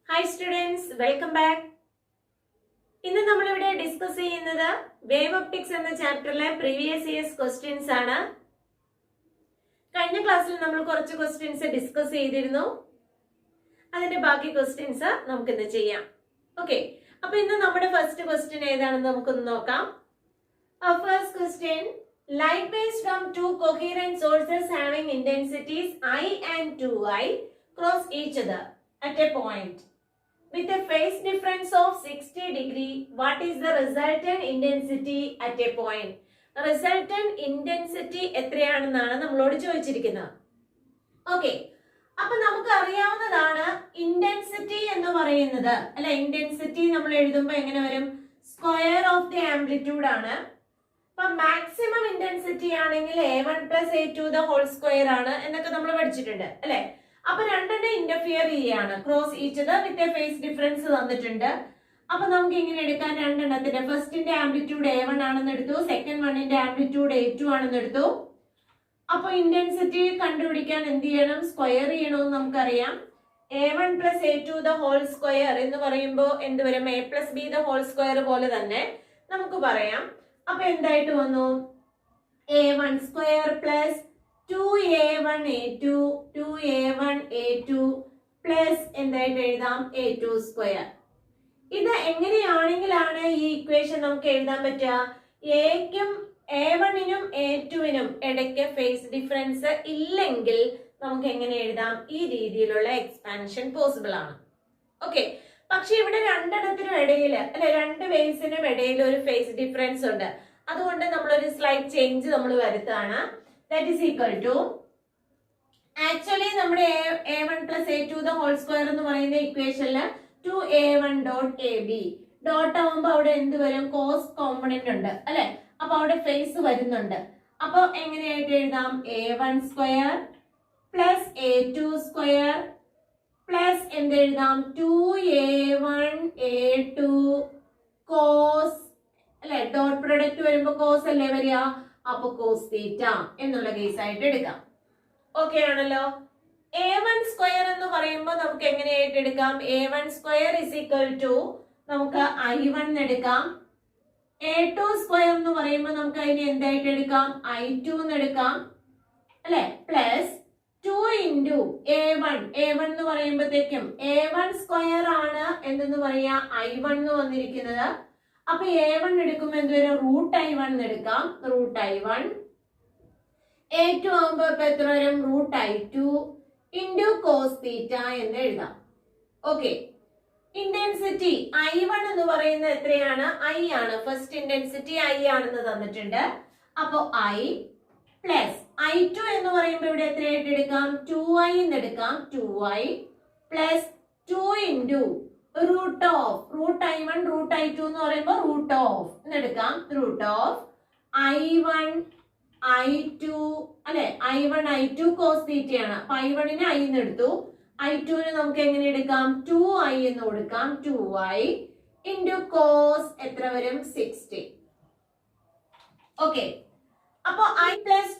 Hi students, welcome back. ഇന്ന് നമ്മൾ ഇവിടെ ഡിസ്കസ് ചെയ്യുന്നത് വേവ് ഒപ്റ്റിക്സ് എന്ന ചാപ്റ്ററിലെ പ്രീവിയസ് ഇയേഴ്സ് ക്വസ്റ്റ്യൻസ് ആണ്. കഴിഞ്ഞ ക്ലാസ്സിൽ നമ്മൾ കുറച്ച് ക്വസ്റ്റ്യൻസ് ഡിസ്കസ് ചെയ്തിരുന്നു. അതിന്റെ ബാക്കി ക്വസ്റ്റ്യൻസ് നമുക്ക് ഇന്ന് ചെയ്യാം. ഓക്കെ, അപ്പൊ ഇന്ന് നമ്മുടെ ഫസ്റ്റ് ക്വസ്റ്റ്യൻ ഏതാണെന്ന് നമുക്കൊന്ന് നോക്കാം. First question, light waves from two coherent sources having intensities I and 2I cross each other at a point with a phase difference of 60 degree. What is the resultant intensity at a point? Resultant intensity എത്രയാണെന്നാണ് നമ്മളോട് ചോദിച്ചിരിക്കുന്നത്. Okay, അപ്പൊ നമുക്ക് അറിയാവുന്നതാണ് intensity എന്ന് പറയുന്നത് അല്ലെ. Intensity നമ്മൾ എഴുതുമ്പോൾ എങ്ങനെ വരും? സ്ക്വയർ ഓഫ് ദി ആംപ്ലിറ്റ്യൂഡ് ആണ്. അപ്പൊ മാക്സിമം ഇന്റൻസിറ്റി ആണെങ്കിൽ A1 plus A2 the whole square ആണ് എന്നൊക്കെ നമ്മൾ പഠിച്ചിട്ടുണ്ട് അല്ലെ. അപ്പൊ രണ്ടെണ്ണം ഇന്റർഫിയർ ചെയ്യാണ്, cross each other with a phase difference തന്നിട്ടുണ്ട്. അപ്പൊ നമുക്ക് ഇങ്ങനെ എടുക്കാൻ രണ്ടെണ്ണത്തിന്റെ ഫസ്റ്റിന്റെ ആംപ്ലിറ്റ്യൂഡ് A1 ആണെന്ന് എടുത്തു, സെക്കൻഡ് വണ്ണിന്റെ ആംപ്ലിറ്റ്യൂഡ് A2 ആണെന്ന് എടുത്തു. അപ്പൊ ഇന്റൻസിറ്റി കണ്ടുപിടിക്കാൻ എന്ത് ചെയ്യണം? സ്ക്വയർ ചെയ്യണമെന്ന് നമുക്കറിയാം. A1 plus A2 the whole square എന്ന് പറയുമ്പോൾ എന്ത് വരും? A plus B the whole square പോലെ തന്നെ നമുക്ക് പറയാം. അപ്പൊ എന്തായിട്ട് വന്നു? A1 square plus 2A1 A2 2A1 A2 plus എന്തായിട്ട് എഴുതാം? A2 square. ഇത് എങ്ങനെയാണെങ്കിലാണ് ഈ ഇക്വേഷൻ നമുക്ക് എഴുതാൻ പറ്റുക? എക്കും A1നും A2നും ഇടയ്ക്ക് ഫേസ് ഡിഫറൻസ് ഇല്ലെങ്കിൽ നമുക്ക് എങ്ങനെ എഴുതാം? ഈ രീതിയിലുള്ള എക്സ്പാൻഷൻ പോസിബിൾ ആണ്. ഓക്കെ, പക്ഷെ ഇവിടെ രണ്ടെണ്ണത്തിനും ഇടയിൽ അല്ലെ, രണ്ട് വേവ്സിനും ഇടയിൽ ഒരു ഫേസ് ഡിഫറൻസ് ഉണ്ട്. അതുകൊണ്ട് നമ്മളൊരു സ്ലൈറ്റ് ചേഞ്ച് നമ്മൾ വരുത്താണ്. That is equal to, actually നമ്മുടെ A1 plus A2 the whole square എന്ന് പറയുന്ന ഇക്വേഷനിൽ 2A1 dot AB ഡോട്ട് ആവുമ്പോൾ അവിടെ എന്ത് വരും? കോസ് കോമ്പണന്റ് ഉണ്ട് അല്ലെ. അപ്പൊ അവിടെ ഫേസ് വരുന്നുണ്ട്. അപ്പൊ എങ്ങനെയായിട്ട് എഴുതാം? A1 square plus A2 square plus എന്തെഴുതാം? 2A1 A2 കോസ് അല്ലെ. ഡോട്ട് പ്രൊഡക്റ്റ് വരുമ്പോ കോസ് അല്ലേ വരിക? അപ്പൊ കോസ് തീറ്റ എന്നുള്ള കേസ് ആയിട്ട് എടുക്കാം. ഓക്കെ ആണല്ലോ. A1 സ്ക്വയർ എന്ന് പറയുമ്പോൾ നമുക്ക് എങ്ങനെയായിട്ട് എടുക്കാം? A1 square is equal to നമുക്ക് I1 എടുക്കാം. A2 സ്ക്വയർ എന്ന് പറയുമ്പോൾ നമുക്ക് അതിനെ എന്തായിട്ട് എടുക്കാം? I2 എന്ന് എടുക്കാം അല്ലെ. പ്ലസ് 2 ഇൻറ്റു A1 എന്ന് പറയുമ്പോഴത്തേക്കും A1 സ്ക്വയർ ആണ് എന്തെന്ന് പറയാ? I1 എന്ന് വന്നിരിക്കുന്നത്. അപ്പൊ A1 എടുക്കുമ്പോൾ എന്ത് വരും? റൂട്ട് I1 എന്ന് എടുക്കാം. Root I1. A2 ആകുമ്പോ ഇപ്പൊ എത്ര വരും? Root I2 into cos theta എന്ന് എഴുതാം. ഓക്കെ, ഇന്റൻസിറ്റി I1 എന്ന് പറയുന്നത് എത്രയാണ്? I ആണ്. ഫസ്റ്റ് ഇന്റൻസിറ്റി I ആണെന്ന് തന്നിട്ടുണ്ട്. അപ്പൊ I പ്ലസ് I2 എന്ന് പറയുമ്പോൾ ഇവിടെ എത്രയായിട്ട് എടുക്കാം? 2I എന്ന് എടുക്കാം. 2I plus 2 into root of root I1 root I2 എന്ന് പറയുമ്പോൾ റൂട്ട് ഓഫ് എന്ന് എടുക്കാം. റൂട്ട് ഓഫ് I1 I2 അല്ലെ. I1 I2 കോസ് തീറ്റയാണ്. അപ്പൊ I1നെ I എന്ന് എടുത്തു. I2നെ നമുക്ക് എങ്ങനെ എടുക്കാം? 2I എന്ന് കൊടുക്കാം. 2I ഇൻറ്റു കോസ് എത്ര വരും? 60. ഓക്കെ, അപ്പൊ I പ്ലസ്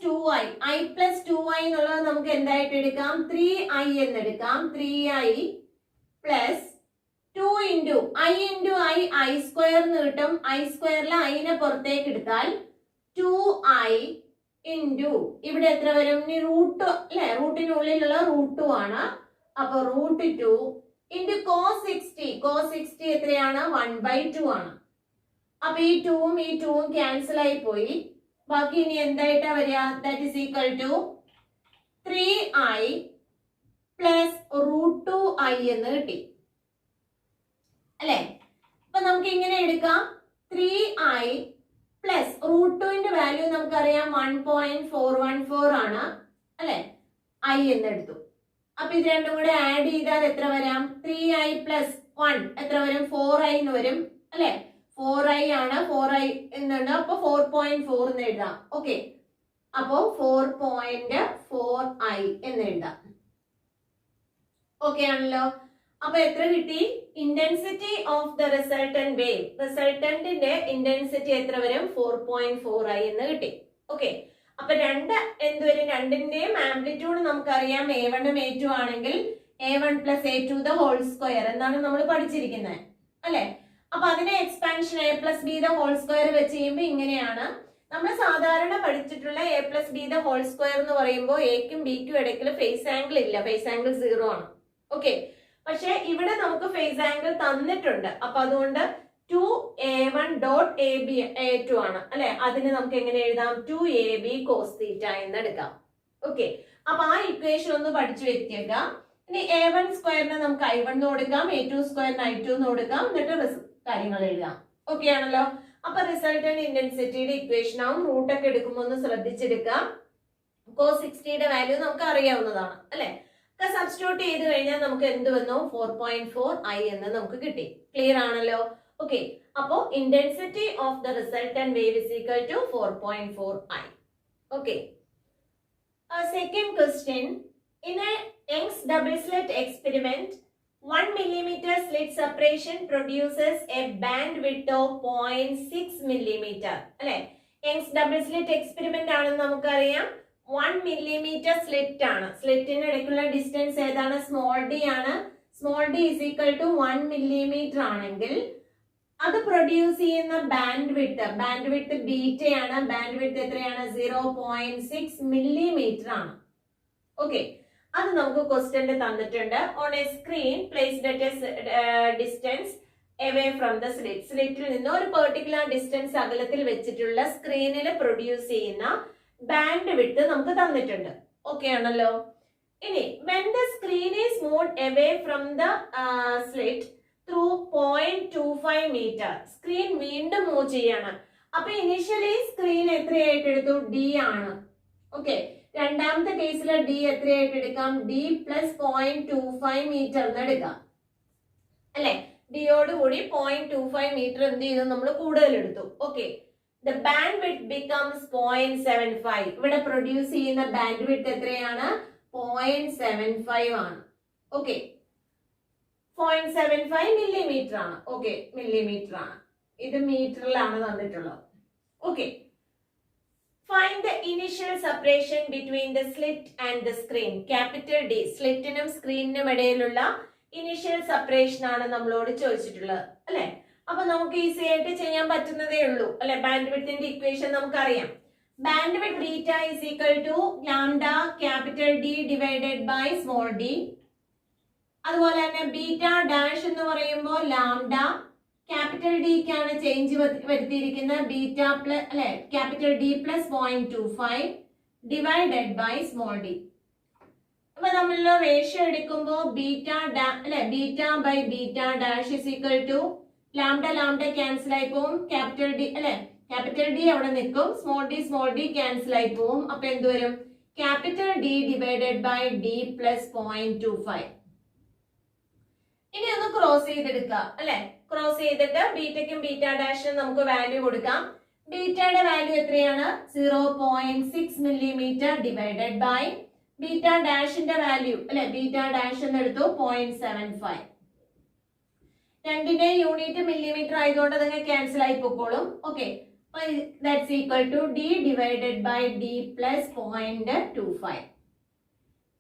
2I എന്നുള്ളത് നമുക്ക് എന്തായിട്ട് എടുക്കാം? 3I എന്ന് എടുക്കാം. 3I plus 2 into I square എന്ന് കിട്ടും. I സ്ക്വയറിൽ I നെ പുറത്തേക്ക് എടുത്താൽ 2I ഇൻറ്റു ഇവിടെ എത്ര വരും? റൂട്ട് അല്ലെ, റൂട്ടിനുള്ളിലുള്ള റൂട്ട് 2 ആണ്. അപ്പൊ റൂട്ട് 2 ഇൻറ്റു കോസ് 60 എത്രയാണ്? 1/2 ആണ്. അപ്പൊ ഈ 2ഉം ഈ 2ഉം ക്യാൻസൽ ആയി പോയി. ബാക്കി ഇനി എന്തായിട്ടാ വരിക? That is equal to 3I plus root 2I എന്ന് കിട്ടി അല്ലെ. അപ്പൊ നമുക്ക് ഇങ്ങനെ എടുക്കാം. 3I പ്ലസ് റൂട്ട് 2ന്റെ വാല്യൂ നമുക്കറിയാം 1.414 ആണ് അല്ലെ. I എന്ന് എടുത്തു. അപ്പൊ ഇത് രണ്ടും കൂടെ ആഡ് ചെയ്താൽ എത്ര വരാം? 3I പ്ലസ് 1 എത്ര വരും? 4I എന്ന് വരും അല്ലെ. 4I ആണ്. 4I എന്നുണ്ട്. അപ്പൊ 4.4 എന്ന് എഴുതാം. ഓക്കെ, അപ്പോ 4.4I എന്ന് എഴുതാം. ഓക്കെ ആണല്ലോ. അപ്പൊ എത്ര കിട്ടി? Intensity of the resultant wave, റിസൾട്ടന്റിന്റെ ഇന്റൻസിറ്റി എത്ര വരും? 4.4I എന്ന് കിട്ടി. ഓക്കെ, അപ്പൊ രണ്ട് എന്ത് വരും? രണ്ടിന്റെയും ആംപ്ലിറ്റ്യൂഡ് നമുക്കറിയാം A1 ഉം A2 ആണെങ്കിൽ A1 plus A2 the whole square എന്നാണ് നമ്മൾ പഠിച്ചിരിക്കുന്നത് അല്ലെ. അപ്പൊ അതിനെ expansion A plus B the whole square വെച്ച് ചെയ്യുമ്പോൾ ഇങ്ങനെയാണ്. നമ്മൾ സാധാരണ പഠിച്ചിട്ടുള്ള A plus B the whole square എന്ന് പറയുമ്പോൾ എക്കും ബിക്കും ഇടയ്ക്ക് ഫേസ് ആംഗിൾ ഇല്ല, ഫേസ് ആംഗിൾ 0 ആണ്. ഓക്കെ, പക്ഷെ ഇവിടെ നമുക്ക് ഫേസ് ആംഗിൾ തന്നിട്ടുണ്ട്. അപ്പൊ അതുകൊണ്ട് 2A1 dot AB A2 ആണ് അല്ലെ. അതിന് നമുക്ക് എങ്ങനെ എഴുതാം? 2AB cos theta എന്ന് എടുക്കാം. ഓക്കെ, അപ്പൊ ആ ഇക്വേഷൻ ഒന്ന് പഠിച്ചു വെക്കുക. ഇനി A1 സ്ക്വയറിന് നമുക്ക് I1 എന്ന് കൊടുക്കാം, A2 സ്ക്വയറിന് I2 എന്ന് കൊടുക്കാം, എന്നിട്ട് കാര്യങ്ങൾ എഴുതാം. ഓക്കെ ആണല്ലോ. അപ്പൊ റിസൾട്ടന്റ് ഇന്റൻസിറ്റിയുടെ ഇക്വേഷൻ ആവും. റൂട്ട് ഒക്കെ എടുക്കുമ്പോൾ ഒന്ന് ശ്രദ്ധിച്ചെടുക്കാം. cos 60യുടെ വാല്യൂ നമുക്ക് അറിയാവുന്നതാണ് അല്ലെ. സബ്സ്റ്റിറ്റ്യൂട്ട് ചെയ്ത് കഴിഞ്ഞാൽ നമുക്ക് എന്ത് വന്നു? 4.4 I എന്ന് നമുക്ക് കിട്ടി. ക്ലിയർ ആണല്ലോ. ഓക്കെ, അപ്പോ intensity of the resultant wave is equal to 4.4 I. Okay, second question. In a Young's double slit experiment, 1 millimeter slit separation produces a bandwidth of 0.6 millimeter. അല്ലെ, Young's double slit experiment ആണെന്ന് നമുക്കറിയാം. 1 millimeter slit ആണ്. സ്ലിറ്റിന്റെ ഇടയ്ക്കുള്ള distance ഏതാണ്? Small d ആണ്. Small d is equal to 1 millimeter ആണെങ്കിൽ അത് produce ചെയ്യുന്ന ബാൻഡ് വിഡ്ത്ത് ബീറ്റയാണ്. ബാൻഡ് വിഡ്ത്ത് എത്രയാണ്? 0.6 millimeter ആണ്. ഓക്കെ, അത് നമുക്ക് ക്വസ്റ്റ്യനിൽ തന്നിട്ടുണ്ട്. On A screen placed at A distance away from the slit. സ്ലിറ്റിൽ നിന്ന് ഒരു പെർട്ടിക്കുലർ ഡിസ്റ്റൻസ് അകലത്തിൽ വെച്ചിട്ടുള്ള സ്ക്രീനിൽ പ്രൊഡ്യൂസ് ചെയ്യുന്ന ബാൻഡ് വിഡ്ത്ത് നമുക്ക് തന്നിട്ടുണ്ട്. ഓക്കെ ആണല്ലോ. ഇനി when the screen is moved away from the slit through 0.25 meter, screen വീണ്ടും മൂവ് ചെയ്യാണ്. അപ്പൊ ഇനിഷ്യലി സ്ക്രീൻ എത്രയായിട്ട് എടുത്തു? D ആണ്. ഓക്കെ, രണ്ടാമത്തെ കേസിൽ D എത്രയായിട്ട് എടുക്കാം? D plus 0.25 meter എന്ന് എടുക്കാം അല്ലെ. ഡിയോട് കൂടി 0.25 meter എന്ത് ചെയ്തു? നമ്മൾ കൂടുതൽ എടുത്തു. Okay, the bandwidth becomes 0.75. ഇവിടെ പ്രൊഡ്യൂസ് ചെയ്യുന്ന ബാൻഡ്വിഡ്ത്ത് എത്രയാണ്? 0.75 ആണ്. ഓക്കെ, 0.75 millimeter ആണ്. ഓക്കെ, millimeter ആണ്. ഇത് മീറ്ററിലാണ് തന്നിട്ടുള്ളത്. Okay, find the initial separation between the slit and the screen. Capital D. സ്ലിറ്റിനും സ്ക്രീനിനും ഇടയിലുള്ള ഇനിഷ്യൽ സെപ്പറേഷൻ ആണ് നമ്മളോട് ചോദിച്ചിട്ടുള്ളത് അല്ലെ. അപ്പൊ നമുക്ക് ഈസി ആയിട്ട് ചെയ്യാൻ പറ്റുന്നതേ ഉള്ളൂ അല്ലെ. ബാൻഡ് വിഡ്ത്തിന്റെ ഇക്വേഷൻ നമുക്കറിയാം. Bandwidth beta is equal to lambda capital D divided by small d. അതുപോലെ തന്നെ ബീറ്റ ഡാഷ് എന്ന് പറയുമ്പോൾ ലാംഡ ക്യാപിറ്റൽ ഡിക്കാണ് ചേഞ്ച് വരുത്തിയിരിക്കുന്നത്. ബീറ്റ പ്ലസ് അല്ലെ capital D plus 0.25 divided by small d. അപ്പൊ നമ്മളുടെ റേഷ്യോ എടുക്കുമ്പോൾ ബീറ്റ അല്ലെ beta by beta dash is equal to lambda cancel ആയി പോവും. ക്യാപിറ്റൽ D അല്ലെ ക്യാപിറ്റൽ D അവിടെ നിൽക്കും. സ്മോൾ d ക്യാൻസൽ ആയി പോവും. അപ്പൊ എന്ത് വരും? Capital D divided by D plus 0.25. ഇനി ഒന്ന് ക്രോസ് ചെയ്തെടുക്കുക അല്ലെ. ക്രോസ് ചെയ്തിട്ട് ബീറ്റയ്ക്കും ബീറ്റ ഡാഷിനും നമുക്ക് വാല്യൂ കൊടുക്കാം. ബീറ്റയുടെ വാല്യൂ എത്രയാണ്? 0.6 millimeter ഡിവൈഡഡ് ബൈ ബീറ്റ ഡാഷിന്റെ വാല്യൂ അല്ലെ. ബീറ്റ ഡാഷ് എന്ന് എടുത്തു 0.75. രണ്ടിന്റെ യൂണിറ്റ് മില്ലിമീറ്റർ ആയതുകൊണ്ട് അതങ്ങ് ക്യാൻസൽ ആയി പോയിക്കോളും. Okay, that's equal to D divided by D plus 0.25.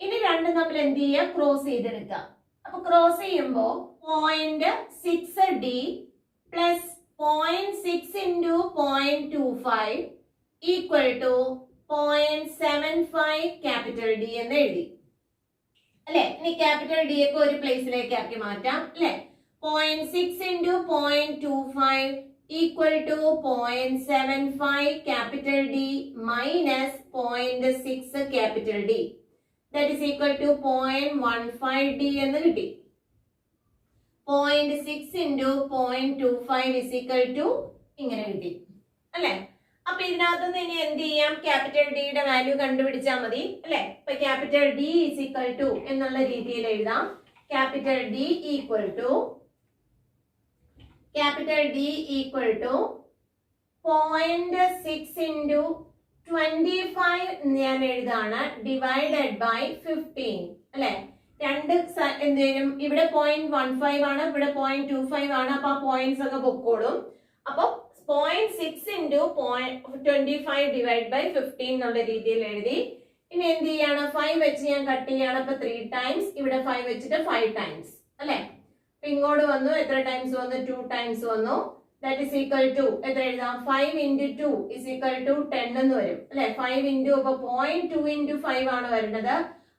ഇനി രണ്ടും നമ്മൾ എന്ത് ചെയ്യുക? ക്രോസ് ചെയ്തെടുക്കുക. അപ്പൊ ക്രോസ് ചെയ്യുമ്പോൾ 0.6D plus 0.6 into 0.25 equal to 0.75 capital D എന്ന് എഴുതി അല്ലെ. ഇനി ക്യാപിറ്റൽ D ഒക്കെ ഒരു പ്ലേസിലേക്ക് ആക്കി മാറ്റാം അല്ലെ. 0.6 into 0.25 equal to 0.75 capital D minus 0.6 capital D. That is equal to 0.15 D എന്ന് കിട്ടി. 0.6 into 0.25 is equal to ഇങ്ങനെ കിട്ടി അല്ലെ. അപ്പൊ ഇതിനകത്തുനിന്ന് ഇനി എന്ത് ചെയ്യാം? ക്യാപിറ്റൽ ഡിയുടെ വാല്യൂ കണ്ടുപിടിച്ചാൽ മതി അല്ലെ. അപ്പൊ capital D is equal to എന്നുള്ള രീതിയിൽ എഴുതാം. Capital D equal to 0.6 into 25 ഞാൻ എഴുതാണ് ഡിവൈഡഡ് ബൈ 15 അല്ലെ. രണ്ട് എന്തെങ്കിലും ഇവിടെ 0.15 ആണ്, ഇവിടെ 0.25 ആണ്. അപ്പൊ ആ പോയിന്റ്സ് ഒക്കെ പൊക്കോളും. അപ്പൊ 0.6 into 25 ഡിവൈഡ് ബൈ 15 എന്നുള്ള രീതിയിൽ എഴുതി. ഇനി എന്ത് ചെയ്യാണ്? 5 വെച്ച് ഞാൻ കട്ട് ചെയ്യാണ്. അപ്പൊ 3 ടൈംസ്, ഇവിടെ 5 വെച്ചിട്ട് 5 ടൈംസ് അല്ലെ. അപ്പൊ ഇങ്ങോട്ട് വന്നു, എത്ര ടൈംസ് വന്നു? 2 ടൈംസ് വന്നു. ദാറ്റ് ഈസ് ഈക്വൽ ടു എത്ര എഴുതാം? 5 into 2 is equal to 10 എന്ന് വരും അല്ലെ. 5 into അപ്പൊ 0.2 into 5 ആണ് വരുന്നത്.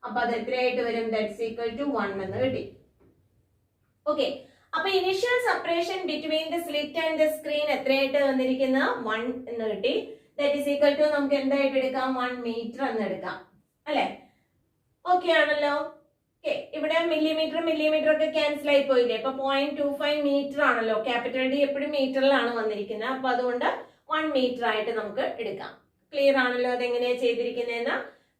അപ്പൊ അത് എത്രയായിട്ട് വരും? ദാറ്റ്സ് ഈക്വൽ ടു 1 എന്ന് കിട്ടി. ഓക്കെ, അപ്പൊ initial separation between the slit and the screen എത്രയായിട്ട് വന്നിരിക്കുന്ന? 1 എന്ന് കിട്ടി. ദാറ്റ് ഈസ് ഈക്വൽ ടു നമുക്ക് എന്തായിട്ട് എടുക്കാം? 1 മീറ്റർ എന്ന് എടുക്കാം അല്ലെ. ഓക്കെ ആണല്ലോ. ഇവിടെ മില്ലിമീറ്റർ ഒക്കെ ക്യാൻസൽ ആയി പോയില്ലേ. അപ്പൊ 0.25 മീറ്റർ ആണല്ലോ. ക്യാപിറ്റൽ ഡി എപ്പോഴും മീറ്ററിലാണ് വന്നിരിക്കുന്നത്. അപ്പൊ അതുകൊണ്ട് 1 മീറ്റർ ആയിട്ട് നമുക്ക് എടുക്കാം. ക്ലിയർ ആണല്ലോ അതെങ്ങനെയാ ചെയ്തിരിക്കുന്നതെന്ന്.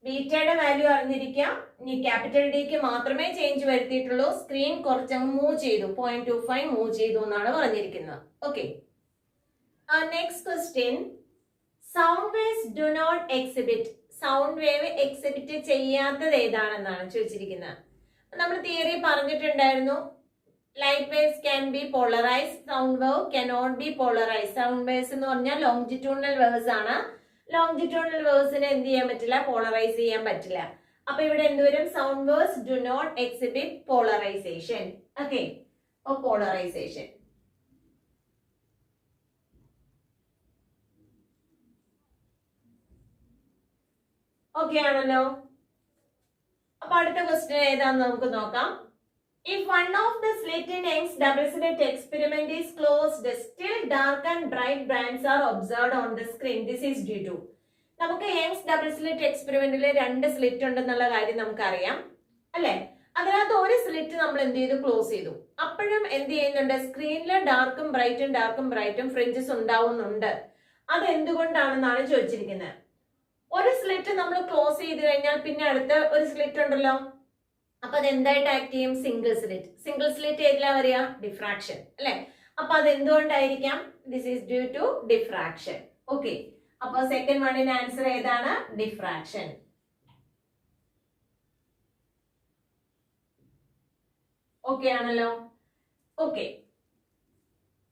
ബീറ്റയുടെ വാല്യൂ അറിഞ്ഞിരിക്കാം. ഇനി ക്യാപിറ്റൽ ഡിക്ക് മാത്രമേ ചേഞ്ച് വരുത്തിയിട്ടുള്ളൂ. സ്ക്രീൻ കുറച്ചങ്ങ് മൂവ് ചെയ്തു, 0.25 മൂവ് ചെയ്തു എന്നാണ് പറഞ്ഞിരിക്കുന്നത്. Okay, next question. Sound waves do not exhibit. Sound wave exhibit ചെയ്യാത്തത് ഏതാണെന്നാണ് ചോദിച്ചിരിക്കുന്നത്. നമ്മൾ തിയറി പറഞ്ഞിട്ടുണ്ടായിരുന്നു. Light waves can be polarized, sound wave cannot be polarized. Sound waves എന്ന് പറഞ്ഞാൽ ലോങ്ജിറ്റ്യൂഡിനൽ വേവ്സ് ആണ്. ലോങ്ജിറ്റ്യൂഡിനൽ വേവ്സിനെ എന്ത് ചെയ്യാൻ പറ്റില്ല? പോളറൈസ് ചെയ്യാൻ പറ്റില്ല. അപ്പൊ ഇവിടെ എന്ത് വരും? Sound waves do not exhibit polarization. Okay, polarization. Okay ആണല്ലോ. അപ്പൊ അടുത്ത ക്വസ്റ്റ്യൻ ഏതാന്ന് നമുക്ക് നോക്കാം. If one of the slit in Young's double slit experiment is closed, still dark and bright bands are observed on the screen. This is due to. നമുക്ക് Young's double slit എക്സ്പെരിമെന്റിൽ 2 slit ഉണ്ടെന്നുള്ള കാര്യം നമുക്കറിയാം അല്ലെ. അതിനകത്ത് ഒരു സ്ലിറ്റ് നമ്മൾ എന്ത് ചെയ്തു? ക്ലോസ് ചെയ്തു. അപ്പോഴും എന്ത് ചെയ്യുന്നുണ്ട്? സ്ക്രീനിൽ ഡാർക്കും ബ്രൈറ്റും ഫ്രിഞ്ചസ് ഉണ്ടാവുന്നുണ്ട്. അത് എന്തുകൊണ്ടാണെന്നാണ് ചോദിച്ചിരിക്കുന്നത്. ഒരു സ്ലിറ്റ് നമ്മൾ ക്ലോസ് ചെയ്ത് കഴിഞ്ഞാൽ പിന്നെ അടുത്ത ഒരു സ്ലിറ്റ് ഉണ്ടല്ലോ. അപ്പൊ അത് എന്തായിട്ട് ആക്ട് ചെയ്യും? സിംഗിൾ സ്ലിറ്റ് ഏതിലാ വരിക? ഡിഫ്രാക്ഷൻ അല്ലെ. അപ്പൊ അത് എന്തുകൊണ്ടായിരിക്കാം? This is due to diffraction. Okay, അപ്പൊ സെക്കൻഡ് വണ്ണിന്റെ ആൻസർ ഏതാണ്? ഡിഫ്രാക്ഷൻ. ഓക്കെ ആണല്ലോ. ഓക്കെ,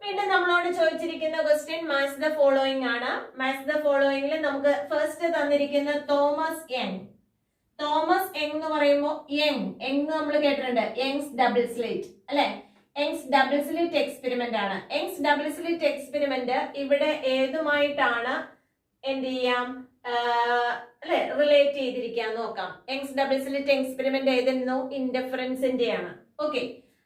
വീണ്ടും നമ്മളോട് ചോദിച്ചിരിക്കുന്ന ക്വസ്റ്റ്യൻ മാച്ച് ദ ഫോളോയിങ് ആണ്. മാച്ച് ദ ഫോളോയിങ്ങിൽ നമുക്ക് ഫസ്റ്റ് തന്നിരിക്കുന്ന തോമസ് യങ് എന്ന് പറയുമ്പോൾ യങ് നമ്മൾ കേട്ടിട്ടുണ്ട്. യങ്സ് ഡബിൾ സ്ലിറ്റ് അല്ലെ. യങ്സ് ഡബിൾ സ്ലിറ്റ് എക്സ്പെരിമെന്റ് ആണ്. യങ്സ് ഡബിൾ സ്ലിറ്റ് എക്സ്പെരിമെന്റ് ഇവിടെ ഏതുമായിട്ടാണ് എന്ത് ചെയ്യാം അല്ലെ റിലേറ്റ് ചെയ്തിരിക്കാൻ നോക്കാം. യങ്സ് ഡബിൾ സ്ലിറ്റ് എക്സ്പെരിമെന്റ് ഏതായിരുന്നു? ഇന്റർഫറൻസിന്റെ ആണ്. ഓക്കെ,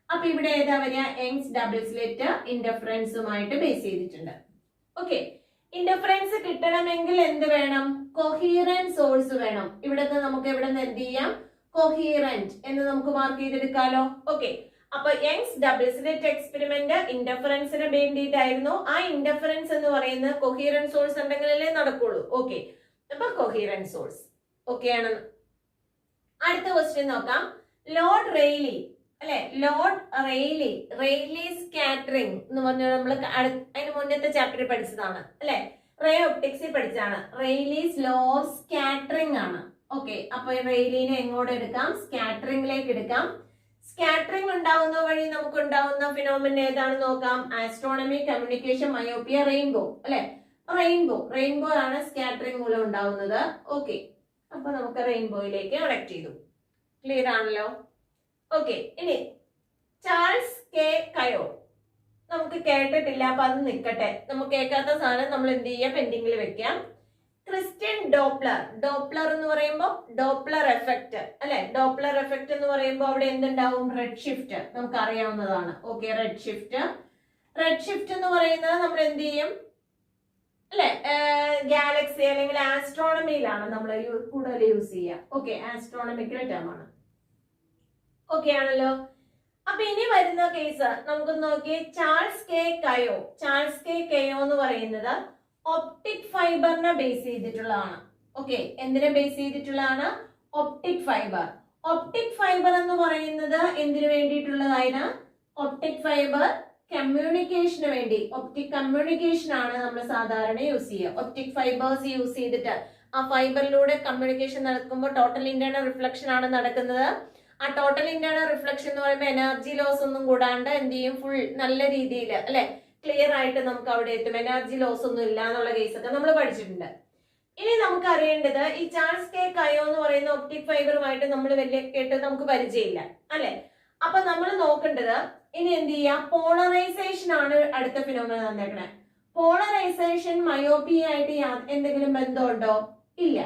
അപ്പൊ ഇവിടെ ഏതാ വരിക? യങ്സ് ഡബിൾ സ്ലിറ്റ് ഇന്റർഫറൻസുമായിട്ട് ബേസ് ചെയ്തിട്ടുണ്ട്. ഓക്കെ, ഇന്റർഫറൻസ് കിട്ടണമെങ്കിൽ എന്ത് വേണം? കൊഹീറന്റ് സോഴ്സ് വേണം. ഇവിടുന്ന് നമുക്ക് ഇവിടെ എന്ത് ചെയ്യാം? കൊഹീറന്റ് എന്ന് നമുക്ക് മാർക്ക് ചെയ്തെടുക്കാലോ. ഓക്കെ, അപ്പൊ യങ്സ് ഡബിൾ സ്ലിറ്റ് എക്സ്പെരിമെന്റ് ഇന്റർഫറൻസിന് വേണ്ടിയിട്ടായിരുന്നു. ആ ഇന്റർഫറൻസ് എന്ന് പറയുന്നത് കൊഹീറന്റ് സോഴ്സ് ഉണ്ടെങ്കിലല്ലേ നടക്കുള്ളൂ. ഓക്കെ, അപ്പൊ കൊഹീറന്റ് സോഴ്സ്. ഓക്കെ ആണ്. അടുത്ത ക്വസ്റ്റ്യൻ നോക്കാം. ലോർഡ് റെയ്ലി അല്ലെ. ലോർഡ് റെയ്ലി സ്കാറ്ററിംഗ് എന്ന് പറഞ്ഞാൽ നമ്മൾ അതിന് മുന്നത്തെ ചാപ്റ്ററിൽ പഠിച്ചതാണ് അല്ലെ. റേ ഒപ്റ്റിക്സിൽ പഠിച്ചതാണ്. റെയ്ലീസ് ലോ ഓഫ് സ്കാറ്ററിംഗ് ആണ്. ഓക്കെ, അപ്പൊ റെയ്ലിനെ എങ്ങോട്ട് എടുക്കാം? സ്കാറ്ററിംഗിലേക്ക് എടുക്കാം. സ്കാറ്ററിംഗ് ഉണ്ടാവുന്ന വഴി നമുക്ക് ഉണ്ടാവുന്ന ഫിനോമിന ഏതാണെന്ന് നോക്കാം. ആസ്ട്രോണമി, കമ്മ്യൂണിക്കേഷൻ, മയോപ്പിയ, റെയിൻബോ അല്ലെ. റെയിൻബോ ആണ് സ്കാറ്ററിംഗ് മൂലം ഉണ്ടാവുന്നത്. ഓക്കെ, അപ്പൊ നമുക്ക് റെയിൻബോയിലേക്ക് കണക്ട് ചെയ്തു. ക്ലിയർ ആണല്ലോ. ഓക്കെ, ഇനി ചാൾസ് കെ കയോ നമുക്ക് കേട്ടിട്ടില്ല, അപ്പൊ അത് നിൽക്കട്ടെ. നമുക്ക് കേൾക്കാത്ത സാധനം നമ്മൾ എന്ത് ചെയ്യാം? പെൻഡിങ്ങിൽ വെക്കാം. ക്രിസ്റ്റ്യൻ ഡോപ്ലർ എന്ന് പറയുമ്പോൾ ഡോപ്ലർ എഫക്റ്റ് അല്ലെ. ഡോപ്ലർ എഫക്റ്റ് എന്ന് പറയുമ്പോൾ അവിടെ എന്തുണ്ടാവും? റെഡ് ഷിഫ്റ്റ് നമുക്ക് അറിയാവുന്നതാണ്. ഓക്കെ, റെഡ് ഷിഫ്റ്റ് എന്ന് പറയുന്നത് നമ്മൾ എന്ത് ചെയ്യും അല്ലെ? ഗാലക്സി അല്ലെങ്കിൽ ആസ്ട്രോണമിയിലാണ് നമ്മൾ കൂടുതൽ യൂസ് ചെയ്യുക. ഓക്കെ, ആസ്ട്രോണമിക്കൽ ടേം ആണ്. ഓക്കെ ആണല്ലോ. അപ്പൊ ഇനി വരുന്ന കേസ് നമുക്ക് നോക്കി. ചാൾസ് കെ കയോ എന്ന് പറയുന്നത് ഒപ്റ്റിക് ഫൈബറിനെ ബേസ് ചെയ്തിട്ടുള്ളതാണ്. ഓക്കെ, എന്തിനെ ബേസ് ചെയ്തിട്ടുള്ളതാണ്? ഒപ്റ്റിക് ഫൈബർ എന്ന് പറയുന്നത് എന്തിനു വേണ്ടിയിട്ടുള്ളതായിരുന്നു? ഒപ്റ്റിക് ഫൈബർ കമ്മ്യൂണിക്കേഷന് വേണ്ടി. ഒപ്റ്റിക് കമ്മ്യൂണിക്കേഷൻ ആണ് നമ്മൾ സാധാരണ യൂസ് ചെയ്യുക. ഒപ്റ്റിക് ഫൈബേഴ്സ് യൂസ് ചെയ്തിട്ട് ആ ഫൈബറിലൂടെ കമ്മ്യൂണിക്കേഷൻ നടക്കുമ്പോൾ ടോട്ടൽ ഇന്റേണൽ റിഫ്ലക്ഷൻ ആണ് നടക്കുന്നത്. ആ ടോട്ടൽ ഇന്റേണൽ റിഫ്ലക്ഷൻ എന്ന് പറയുമ്പോൾ എനർജി ലോസ് ഒന്നും കൂടാണ്ട് എന്ത് ചെയ്യും? ഫുൾ നല്ല രീതിയിൽ അല്ലെ ക്ലിയർ ആയിട്ട് നമുക്ക് അവിടെ എത്തും. എനർജി ലോസ് ഒന്നും ഇല്ല എന്നുള്ള കേസൊക്കെ നമ്മൾ പഠിച്ചിട്ടുണ്ട്. ഇനി നമുക്ക് അറിയേണ്ടത് ഈ ചാൾസ് കെ കയോ എന്ന് പറയുന്ന ഒപ്റ്റിക് ഫൈബറുമായിട്ട് നമ്മൾ വലിയ കേട്ട് നമുക്ക് പരിചയമില്ല അല്ലെ. അപ്പൊ നമ്മൾ നോക്കേണ്ടത് ഇനി എന്ത് ചെയ്യാം, പോളറൈസേഷൻ ആണ് അടുത്ത ഫിനോമിന തന്നേക്കണേ. പോളറൈസേഷൻ മയോപ്പിയ ആയിട്ട് എന്തെങ്കിലും ബന്ധമുണ്ടോ? ഇല്ല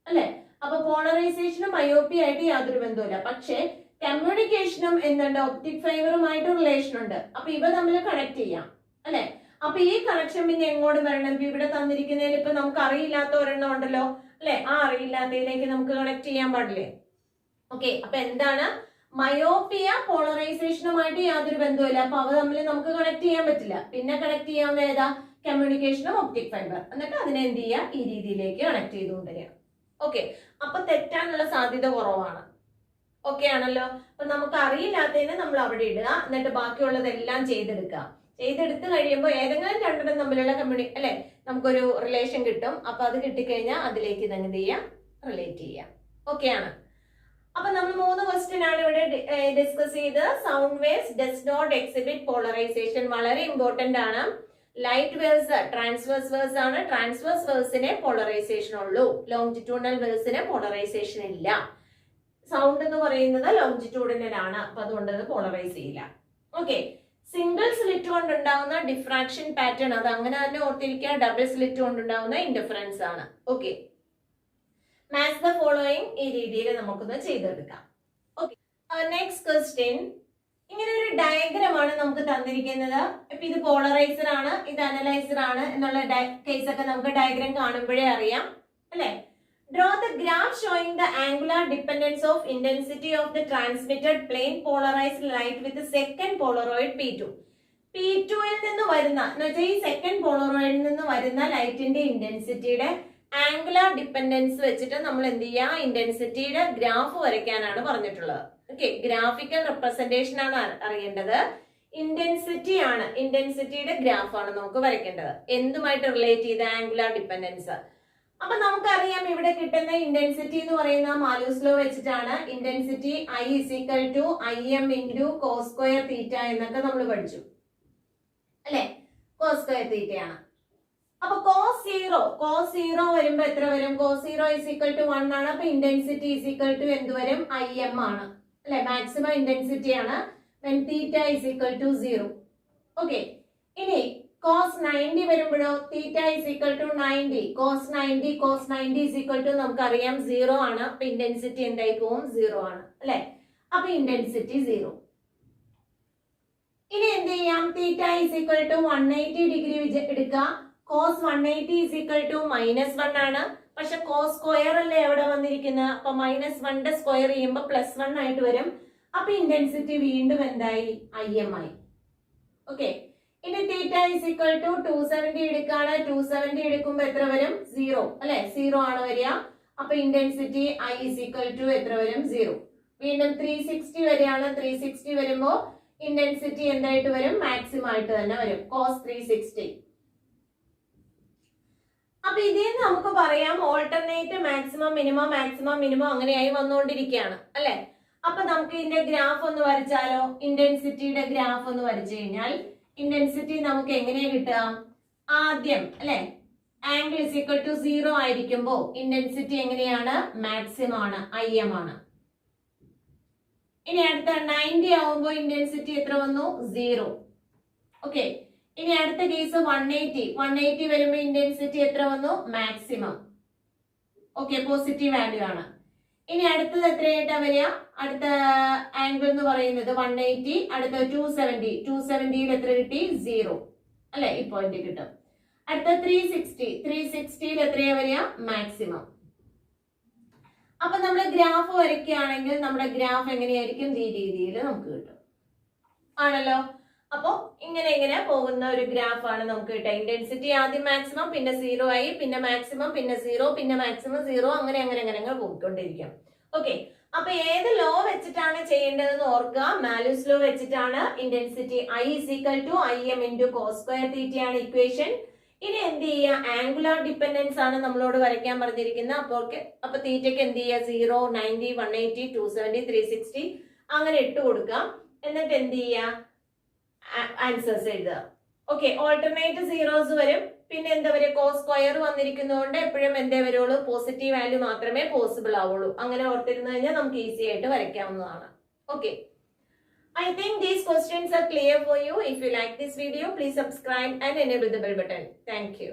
അല്ലെ. അപ്പൊ പോളറൈസേഷനും മയോപ്പിയ ആയിട്ട് യാതൊരു ബന്ധവുമില്ല. പക്ഷെ കമ്മ്യൂണിക്കേഷനും എന്തുണ്ട്, ഒപ്റ്റിക് ഫൈബറുമായിട്ട് റിലേഷൻ ഉണ്ട്. അപ്പൊ ഇവ തമ്മിൽ കണക്ട് ചെയ്യാം അല്ലെ. അപ്പൊ ഈ കണക്ഷൻ പിന്നെ എങ്ങോട്ട് വരണം? ഇവിടെ തന്നിരിക്കുന്നതിൽ ഇപ്പൊ നമുക്ക് അറിയില്ലാത്ത ഒരെണ്ണം ഉണ്ടല്ലോ അല്ലെ, ആ അറിയില്ലാത്തതിലേക്ക് നമുക്ക് കണക്ട് ചെയ്യാൻ പാടില്ലേ? ഓക്കെ, അപ്പൊ എന്താണ്, മയോപ്പിയ പോളറൈസേഷനുമായിട്ട് യാതൊരു ബന്ധവുമില്ല. അപ്പൊ അവ തമ്മിൽ നമുക്ക് കണക്ട് ചെയ്യാൻ പറ്റില്ല. പിന്നെ കണക്ട് ചെയ്യാവുന്ന ഏതാ? കമ്മ്യൂണിക്കേഷനും ഒപ്റ്റിക് ഫൈബർ. എന്നിട്ട് അതിനെ എന്ത് ചെയ്യുക, ഈ രീതിയിലേക്ക് കണക്ട് ചെയ്തുകൊണ്ടിരിക്കുക. ഓക്കെ, അപ്പൊ തെറ്റാനുള്ള സാധ്യത കുറവാണ്. ഓക്കെ ആണല്ലോ. അപ്പൊ നമുക്ക് അറിയില്ലാത്തതിനെ നമ്മൾ അവിടെ ഇടുക, എന്നിട്ട് ബാക്കിയുള്ളതെല്ലാം ചെയ്തെടുക്കുക. ചെയ്തെടുത്ത് കഴിയുമ്പോൾ ഏതെങ്കിലും രണ്ടെണ്ണം തമ്മിലുള്ള അല്ലെ നമുക്കൊരു റിലേഷൻ കിട്ടും. അപ്പൊ അത് കിട്ടിക്കഴിഞ്ഞാൽ അതിലേക്ക് ഇത് എന്ത് ചെയ്യാം, റിലേറ്റ് ചെയ്യാം. ഓക്കെ ആണ്. അപ്പൊ നമ്മൾ 3 ക്വസ്റ്റ്യൻ ആണ് ഇവിടെ ഡിസ്കസ് ചെയ്ത്. Sound waves does not exhibit polarisation വളരെ ഇമ്പോർട്ടന്റ് ആണ്. ലൈറ്റ് വേവ്സ് ട്രാൻസ്വേഴ്സ് വേവ്സ് ആണ്. ട്രാൻസ്വേഴ്സ് വേവ്സിനെ പോളറൈസേഷൻ ഉള്ളൂ, ലോങ്ജിറ്റ്യൂഡിനൽ വേവ്സിന് പോളറൈസേഷൻ ഇല്ല. സൗണ്ട് എന്ന് പറയുന്നത് ലോങ്ജിറ്റ്യൂഡിനൽ ആണ്, അപ്പൊ അതുകൊണ്ട് അത് പോളറൈസ് ചെയ്യില്ല. ഓക്കെ, സിംഗിൾ സ്ലിറ്റ് കൊണ്ടുണ്ടാവുന്ന ഡിഫ്രാക്ഷൻ പാറ്റേൺ അത് അങ്ങനെ തന്നെ ഓർത്തിരിക്കുക. ഡബിൾ സ്ലിറ്റ് കൊണ്ടുണ്ടാവുന്ന ഇന്റർഫറൻസ് ആണ്. ഓക്കെ, മാച്ച് ദ ഫോളോയിങ് ഈ രീതിയിൽ നമുക്കൊന്ന് ചെയ്തെടുക്കാം. Okay, next question. ഇങ്ങനെ ഒരു ഡയഗ്രാം ആണ് നമുക്ക് തന്നിരിക്കുന്നത്. ഇപ്പൊ ഇത് പോളറൈസർ ആണ്, ഇത് അനലൈസർ ആണ് എന്നുള്ള കേസ് ഒക്കെ നമുക്ക് ഡയഗ്രാം കാണുമ്പോഴേ അറിയാം അല്ലെ. Draw the graph showing the angular dependence of intensity of the transmitted plane polarized light with the second Polaroid P2. P2 ൽ നിന്ന് വരുന്ന എന്നുവെച്ചാൽ ഈ സെക്കൻഡ് പോളറോയിഡിൽ നിന്ന് വരുന്ന ലൈറ്റിന്റെ ഇന്റൻസിറ്റിയുടെ ആംഗുലാർ ഡിപ്പെൻഡൻസ് വെച്ചിട്ട് നമ്മൾ എന്ത് ചെയ്യുക, ഇന്റൻസിറ്റിയുടെ ഗ്രാഫ് വരയ്ക്കാനാണ് പറഞ്ഞിട്ടുള്ളത്. ഓക്കെ, ഗ്രാഫിക്കൽ റെപ്രസെന്റേഷൻ ആണ് അറിയേണ്ടത്. ഇന്റൻസിറ്റി ആണ്, ഇന്റൻസിറ്റിയുടെ ഗ്രാഫ് ആണ് നമുക്ക് വരയ്ക്കേണ്ടത്. എന്തുമായിട്ട് റിലേറ്റ് ചെയ്ത ആംഗുലാർ ഡിപ്പെൻഡൻസ്. അപ്പൊ നമുക്കറിയാം ഇവിടെ കിട്ടുന്ന ഇന്റൻസിറ്റി എന്ന് പറയുന്ന മാലൂസ് ലോ വെച്ചിട്ടാണ്. ഇന്റൻസിറ്റി I = Im × cos² θ എന്നൊക്കെ നമ്മൾ പഠിച്ചു അല്ലെ. cos² θ ആണ്. അപ്പൊ cos 0 വരുമ്പോ എത്ര വരും? cos 0 = 1 ആണ്. അപ്പൊ ഇന്റൻസിറ്റി = എന്ത് വരും? Im ആണ് അല്ലെ. മാക്സിമം ഇന്റൻസിറ്റി ആണ് when θ = 0. ഓക്കെ, ഇനി cos 90 വരുമ്പോഴോ θ = 90. cos 90 നമുക്കറിയാം 0 ആണ്. അപ്പൊ ഇന്റൻസിറ്റി എന്തായി പോവും? 0 ആണ് അല്ലെ. അപ്പൊ ഇന്റൻസിറ്റി 0. ഇനി എന്ത് ചെയ്യാം? θ = 180 ഡിഗ്രി എടുക്കുക. cos 180 = -1 ആണ്. പക്ഷെ cos സ്ക്വയർ അല്ലേ എവിടെ വന്നിരിക്കുന്നത്? അപ്പൊ -1 സ്ക്വയർ ചെയ്യുമ്പോൾ +1 ആയിട്ട് വരും. അപ്പൊ ഇന്റൻസിറ്റി വീണ്ടും എന്തായി? Im ആയി. ഓക്കെ, ഇനി θ = 270 എടുക്കാണ്. 270 എടുക്കുമ്പോ എത്ര വരും? 0 അല്ലെ. 0 ആണ് വരിക. അപ്പൊ ഇന്റൻസിറ്റി I = എത്ര വരും? 0. വീണ്ടും 360 വരെയാണ്. 360 വരുമ്പോ ഇന്റൻസിറ്റി എന്തായിട്ട് വരും? മാക്സിമം ആയിട്ട് തന്നെ വരും. cos 360. അപ്പൊ ഇതിൽ നമുക്ക് പറയാം alternate maximum minimum maximum minimum അങ്ങനെയായി വന്നുകൊണ്ടിരിക്കുകയാണ് അല്ലെ. അപ്പൊ നമുക്ക് ഇതിന്റെ ഗ്രാഫ് ഒന്ന് വരച്ചാലോ? ഇന്റൻസിറ്റിയുടെ ഗ്രാഫ് ഒന്ന് വരച്ചു കഴിഞ്ഞാൽ ഇന്റൻസിറ്റി നമുക്ക് എങ്ങനെയാ കിട്ടുക? ആദ്യം അല്ലെ ആംഗിൾ = 0 ആയിരിക്കുമ്പോ ഇന്റൻസിറ്റി എങ്ങനെയാണ്? മാക്സിമം ആണ്, Im ആണ്. ഇനി അടുത്ത 90 ആവുമ്പോ ഇന്റൻസിറ്റി എത്ര വന്നു? 0. ഓക്കെ, ഇനി അടുത്ത കേസ് 180 വരുമ്പോ ഇന്റൻസിറ്റി എത്ര വന്നു? മാക്സിമം. ഓക്കെ, പോസിറ്റീവ് വാല്യൂ ആണ്. ഇനി അടുത്തത് എത്രയായിട്ടാ വരിക? അടുത്ത ആംഗിൾ എന്ന് പറയുന്നത് 180. അടുത്ത 270 എത്ര കിട്ടി? 0 അല്ലെ. ഈ പോയിന്റ് കിട്ടും. അടുത്ത 360 എത്രയാ വരിക? മാക്സിമം. അപ്പൊ നമ്മൾ ഗ്രാഫ് വരയ്ക്കുകയാണെങ്കിൽ നമ്മുടെ ഗ്രാഫ് എങ്ങനെയായിരിക്കും? ഈ രീതിയിൽ നമുക്ക് കിട്ടും ആണല്ലോ. അപ്പൊ ഇങ്ങനെ പോകുന്ന ഒരു ഗ്രാഫ് ആണ് നമുക്ക് കിട്ടുക. ഇന്റൻസിറ്റി ആദ്യം മാക്സിമം, പിന്നെ 0 ആയി, പിന്നെ മാക്സിമം, പിന്നെ 0, പിന്നെ മാക്സിമം 0, അങ്ങനെ പോയിക്കൊണ്ടിരിക്കും. ഓക്കെ, അപ്പൊ ഏത് ലോ വെച്ചിട്ടാണ് ചെയ്യേണ്ടതെന്ന് ഓർക്കുക. മാലൂസ് ലോ വെച്ചിട്ടാണ്. ഇന്റൻസിറ്റി I = Im × cos² θ ആണ് ഇക്വേഷൻ. ഇനി എന്ത് ചെയ്യുക? ആംഗുലാർ ഡിപ്പെൻഡൻസ് ആണ് നമ്മളോട് വരയ്ക്കാൻ പറഞ്ഞിരിക്കുന്നത്. അപ്പൊ തീറ്റയ്ക്ക് എന്ത് ചെയ്യുക? 0, 90, 180, 270, 360 അങ്ങനെ ഇട്ട് കൊടുക്കാം. എന്നിട്ട് എന്ത് ചെയ്യുക? ആൻസേഴ്സ് എഴുതുക. ഓക്കെ, ഓൾട്ടർനേറ്റ് സീറോസ് വരും, പിന്നെ എന്താ പറയുക കോസ് സ്ക്വയർ വന്നിരിക്കുന്നതുകൊണ്ട് എപ്പോഴും എന്തേ വരുള്ളൂ പോസിറ്റീവ് വാല്യൂ മാത്രമേ പോസിബിൾ ആവുള്ളൂ. അങ്ങനെ ഓർത്തിരുന്നു കഴിഞ്ഞാൽ നമുക്ക് ഈസി ആയിട്ട് വരയ്ക്കാവുന്നതാണ്. Okay, I think these questions are clear for you. If you like this video, please subscribe and enable the bell button. Thank you.